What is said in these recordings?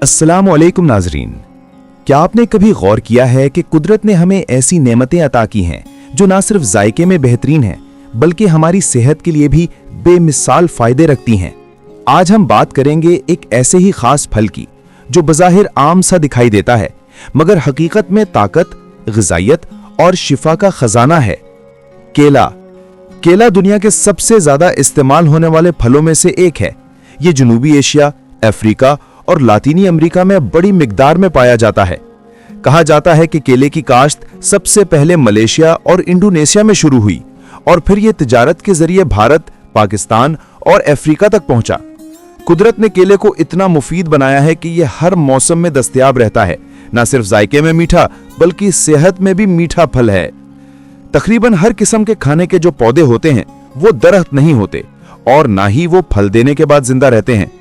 अस्सलाम वालेकुम नाजरीन। क्या आपने कभी गौर किया है कि कुदरत ने हमें ऐसी नेमतें अता की हैं जो ना सिर्फ जायके में बेहतरीन हैं बल्कि हमारी सेहत के लिए भी बेमिसाल फायदे रखती हैं। आज हम बात करेंगे एक ऐसे ही खास फल की जो बज़ाहिर आम सा दिखाई देता है मगर हकीकत में ताकत, ग़िज़ाइयत और शिफा का खजाना है। केला। केला दुनिया के सबसे ज्यादा इस्तेमाल होने वाले फलों में से एक है। ये जनूबी एशिया, अफ्रीका और लातीनी अमेरिका में बड़ी मिकदार में पाया जाता है। कहा जाता है कि केले की काश्त सबसे पहले मलेशिया और इंडोनेशिया में शुरू हुई और फिर यह तिजारत के जरिए भारत, पाकिस्तान और अफ्रीका तक पहुंचा। कुदरत ने केले को इतना मुफीद बनाया है कि यह हर मौसम में दस्तयाब रहता है। न सिर्फ जायके में मीठा बल्कि सेहत में भी मीठा फल है। तकरीबन हर किस्म के खाने के जो पौधे होते हैं वो दरख्त नहीं होते और ना ही वो फल देने के बाद जिंदा रहते हैं,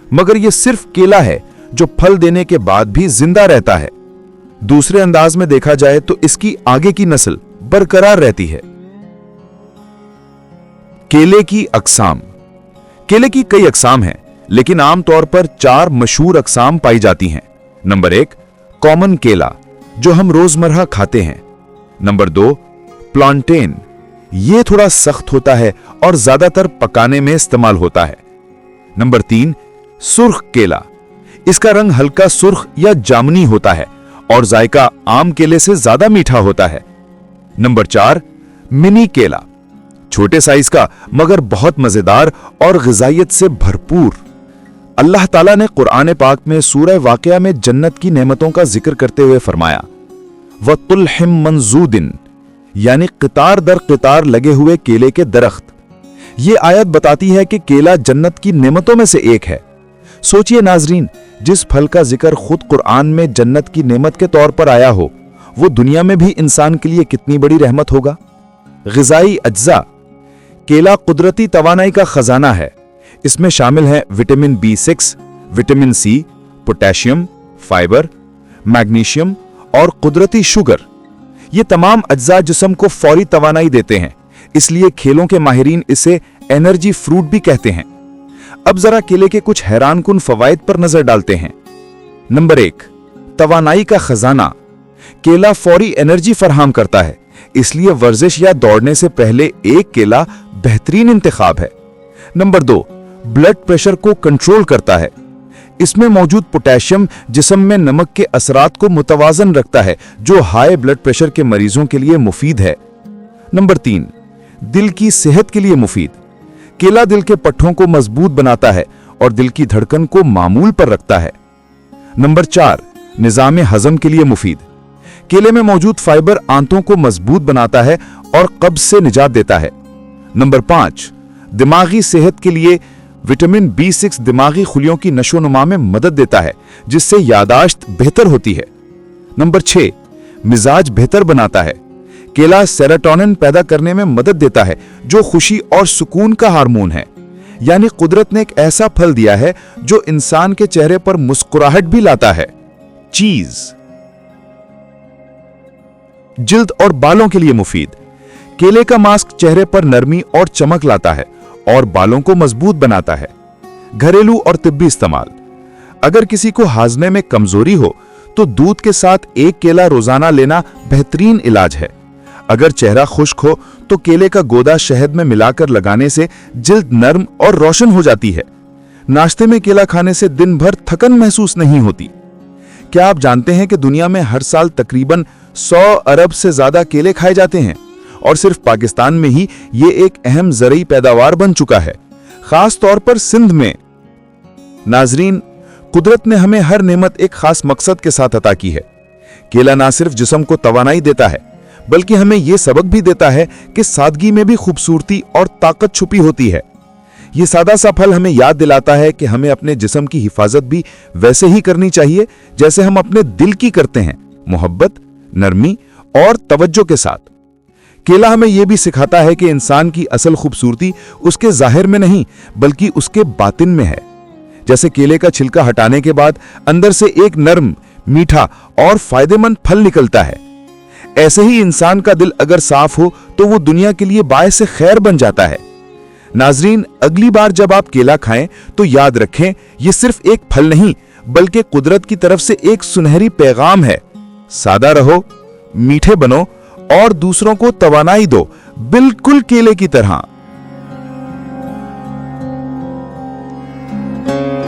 मगर ये सिर्फ केला है जो फल देने के बाद भी जिंदा रहता है। दूसरे अंदाज में देखा जाए तो इसकी आगे की नस्ल बरकरार रहती है। केले की अकसाम। केले की कई अकसाम हैं, लेकिन आमतौर पर 4 मशहूर अकसाम पाई जाती हैं। नंबर 1, कॉमन केला जो हम रोजमर्रा खाते हैं। Number 2, plantain. यह थोड़ा सख्त होता है और ज्यादातर पकाने में इस्तेमाल होता है। नंबर 3, सुर्ख केला। इसका रंग हल्का सुर्ख या जामुनी होता है और जायका आम केले से ज्यादा मीठा होता है। नंबर 4, मिनी केला। छोटे साइज का मगर बहुत मजेदार और ग़िज़ाइयत से भरपूर। अल्लाह ताला ने कुरान पाक में सूरह वाक़िया में जन्नत की नेमतों का जिक्र करते हुए फरमाया, वतुल्हिम मंजूदिन, यानी क़तार दर क़तार लगे हुए केले के दरख्त। ये आयत बताती है कि केला जन्नत की नेमतों में से एक है। सोचिए नाजरीन, जिस फल का जिक्र खुद कुरान में जन्नत की नेमत के तौर पर आया हो वो दुनिया में भी इंसान के लिए कितनी बड़ी रहमत होगा। ग़िज़ाई अज्जा। केला कुदरती तवानाई का खजाना है। इसमें शामिल हैं vitamin B6, vitamin C, potassium, fibre, magnesium और कुदरती शुगर। ये तमाम अज्जा जिस्म को फौरी तवानाई देते हैं, इसलिए खेलों के माहिरीन इसे एनर्जी फ्रूट भी कहते हैं। अब जरा केले के कुछ हैरानकुन फवाइद पर नजर डालते हैं। नंबर 1, तवानाई का खजाना। केला फौरी एनर्जी फराहम करता है, इसलिए वर्जिश या दौड़ने से पहले एक केला बेहतरीन इंतखाब है। नंबर 2, ब्लड प्रेशर को कंट्रोल करता है। इसमें मौजूद पोटेशियम जिस्म में नमक के असरात को मुतवाजन रखता है, जो हाई ब्लड प्रेशर के मरीजों के लिए मुफीद है। नंबर 3, दिल की सेहत के लिए मुफीद। केला दिल के पट्टों को मजबूत बनाता है और दिल की धड़कन को मामूल पर रखता है। नंबर 4, निजाम हजम के लिए मुफीद। केले में मौजूद फाइबर आंतों को मजबूत बनाता है और कब्ज से निजात देता है। नंबर 5, दिमागी सेहत के लिए विटामिन B6 दिमागी खुलियों की नशोनुमा में मदद देता है, जिससे यादाश्त बेहतर होती है। नंबर 6, मिजाज बेहतर बनाता है। केला सेरोटोनिन पैदा करने में मदद देता है, जो खुशी और सुकून का हार्मोन है। यानी कुदरत ने एक ऐसा फल दिया है जो इंसान के चेहरे पर मुस्कुराहट भी लाता है। चीज। जिल्द और बालों के लिए मुफीद। केले का मास्क चेहरे पर नरमी और चमक लाता है और बालों को मजबूत बनाता है। घरेलू और तिब्बी इस्तेमाल। अगर किसी को हाजमे में कमजोरी हो तो दूध के साथ एक केला रोजाना लेना बेहतरीन इलाज है। अगर चेहरा खुश्क हो तो केले का गोदा शहद में मिलाकर लगाने से जिल्द नर्म और रोशन हो जाती है। नाश्ते में केला खाने से दिन भर थकन महसूस नहीं होती। क्या आप जानते हैं कि दुनिया में हर साल तकरीबन 100 अरब से ज्यादा केले खाए जाते हैं और सिर्फ पाकिस्तान में ही ये एक अहम ज़रई पैदावार बन चुका है, खास तौर पर सिंध में। नाजरीन, कुदरत ने हमें हर नेमत एक खास मकसद के साथ अता की है। केला ना सिर्फ जिस्म को तवानाई देता है बल्कि हमें यह सबक भी देता है कि सादगी में भी खूबसूरती और ताकत छुपी होती है। यह सादा सा फल हमें याद दिलाता है कि हमें अपने जिस्म की हिफाजत भी वैसे ही करनी चाहिए जैसे हम अपने दिल की करते हैं, मोहब्बत, नरमी और तवज्जो के साथ। केला हमें यह भी सिखाता है कि इंसान की असल खूबसूरती उसके जाहिर में नहीं बल्कि उसके बातिन में है। जैसे केले का छिलका हटाने के बाद अंदर से एक नर्म, मीठा और फायदेमंद फल निकलता है, ऐसे ही इंसान का दिल अगर साफ हो तो वो दुनिया के लिए बायस खैर बन जाता है। नाजरीन, अगली बार जब आप केला खाएं तो याद रखें, ये सिर्फ एक फल नहीं बल्कि कुदरत की तरफ से एक सुनहरी पैगाम है। सादा रहो, मीठे बनो और दूसरों को तवानाई दो, बिल्कुल केले की तरह।